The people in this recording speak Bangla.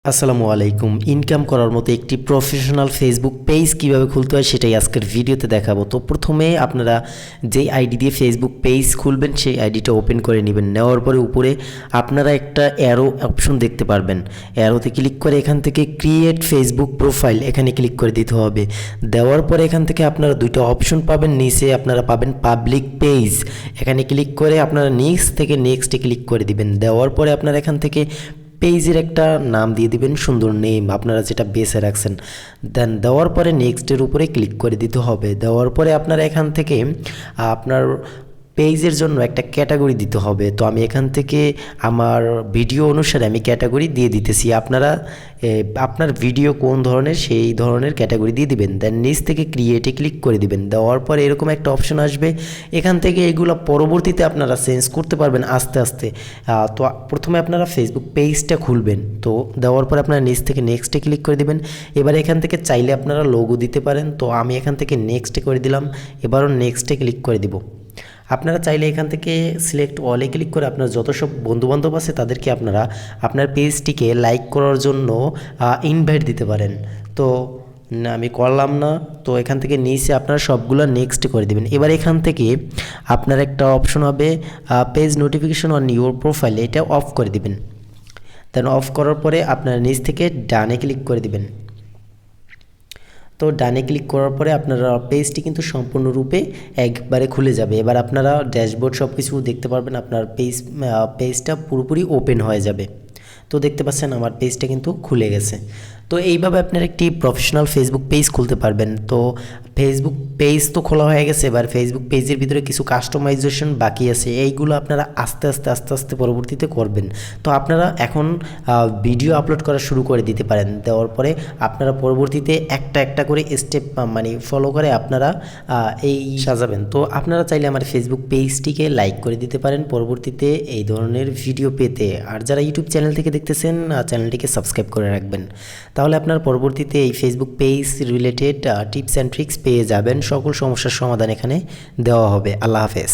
আসসালামু আলাইকুম। ইনকাম করার মতো একটি প্রফেশনাল ফেসবুক পেজ কিভাবে খুলতে হয় সেটাই আজকের ভিডিওতে দেখাবো। তো প্রথমে আপনারা যেই আইডি দিয়ে ফেসবুক পেজ খুলবেন সেই আইডিটা ওপেন করে নেবেন। নেওয়ার পরে উপরে আপনারা একটা অ্যারো অপশন দেখতে পারবেন। অ্যারোতে ক্লিক করে এখান থেকে ক্রিয়েট ফেসবুক প্রোফাইল এখানে ক্লিক করে দিতে হবে। দেওয়ার পরে এখান থেকে আপনারা দুইটা অপশন পাবেন। নিচে আপনারা পাবেন পাবলিক পেজ, এখানে ক্লিক করে আপনারা নেক্সট থেকে নেক্সটে ক্লিক করে দিবেন। দেওয়ার পরে আপনারা এখান থেকে পেজের একটা নাম দিয়ে দিবেন, সুন্দর নেম আপনারা যেটা বেছে রাখছেন। দেন দেওয়ার পরে নেক্সটের উপরে ক্লিক করে দিতে হবে। দেওয়ার পরে আপনারা এখান থেকে আপনার পেজের জন্য একটা ক্যাটাগরি দিতে হবে। তো আমি এখান থেকে আমার ভিডিও অনুসারে আমি ক্যাটাগরি দিয়ে দিতেছি। আপনারা আপনার ভিডিও কোন ধরনের সেই ধরনের ক্যাটাগরি দিয়ে দিবেন। দেন নিচ থেকে ক্রিয়েটে ক্লিক করে দিবেন। দেওয়ার পরে এরকম একটা অপশন আসবে। এখান থেকে এগুলো পরবর্তীতে আপনারা চেঞ্জ করতে পারবেন আস্তে আস্তে। তো প্রথমে আপনারা ফেসবুক পেজটা খুলবেন। তো দেওয়ার পরে আপনারা নিচ থেকে নেক্সটে ক্লিক করে দিবেন। এবার এখান থেকে চাইলে আপনারা লোগো দিতে পারেন। তো আমি এখান থেকে নেক্সটে করে দিলাম। এবারও নেক্সটে ক্লিক করে দিব। আপনারা চাইলে এখান থেকে সিলেক্ট অলে ক্লিক করে আপনার যত সব বন্ধুবান্ধব আছে তাদেরকে আপনারা আপনার পেজটিকে লাইক করার জন্য ইনভাইট দিতে পারেন। তো না, আমি করলাম না। তো এখান থেকে নিচে আপনারা সবগুলো নেক্সট করে দেবেন। এবার এখান থেকে আপনার একটা অপশন হবে page notification on your profile, এটা অফ করে দিবেন। দেন অফ করার পরে আপনারা নিচ থেকে ডানে ক্লিক করে দিবেন। তো ডানে ক্লিক করার পরে আপনারা পেজটি কিন্তু সম্পূর্ণরূপে একবারে খুলে যাবে। এবার আপনারা ড্যাশবোর্ড সব কিছু দেখতে পারবেন। আপনার পেজটা পুরোপুরি ওপেন হয়ে যাবে। তো দেখতে পাচ্ছেন আমার পেজটা কিন্তু খুলে গেছে। তো এইভাবে আপনার একটি প্রফেশনাল ফেসবুক পেজ খুলতে পারবেন। তো ফেসবুক পেজ তো খোলা হয়ে গেছে। এবার ফেসবুক পেজের ভিতরে কিছু কাস্টমাইজেশন বাকি আছে, এইগুলো আপনারা আস্তে আস্তে পরবর্তীতে করবেন। তো আপনারা এখন ভিডিও আপলোড করা শুরু করে দিতে পারেন। দেওয়ার পরে আপনারা পরবর্তীতে একটা করে স্টেপ ফলো করে আপনারা এই সাজাবেন। তো আপনারা চাইলে আমার ফেসবুক পেজটিকে লাইক করে দিতে পারেন পরবর্তীতে এই ধরনের ভিডিও পেতে। আর যারা ইউটিউব চ্যানেল থেকে দেখতেছেন চ্যানেলটিকে সাবস্ক্রাইব করে রাখবেন। তাহলে আপনার পরবর্তীতে এই Facebook page related tips and tricks পেয়ে যাবেন। সকল সমস্যার সমাধান এখানে দেওয়া হবে। আল্লাহ হাফেজ।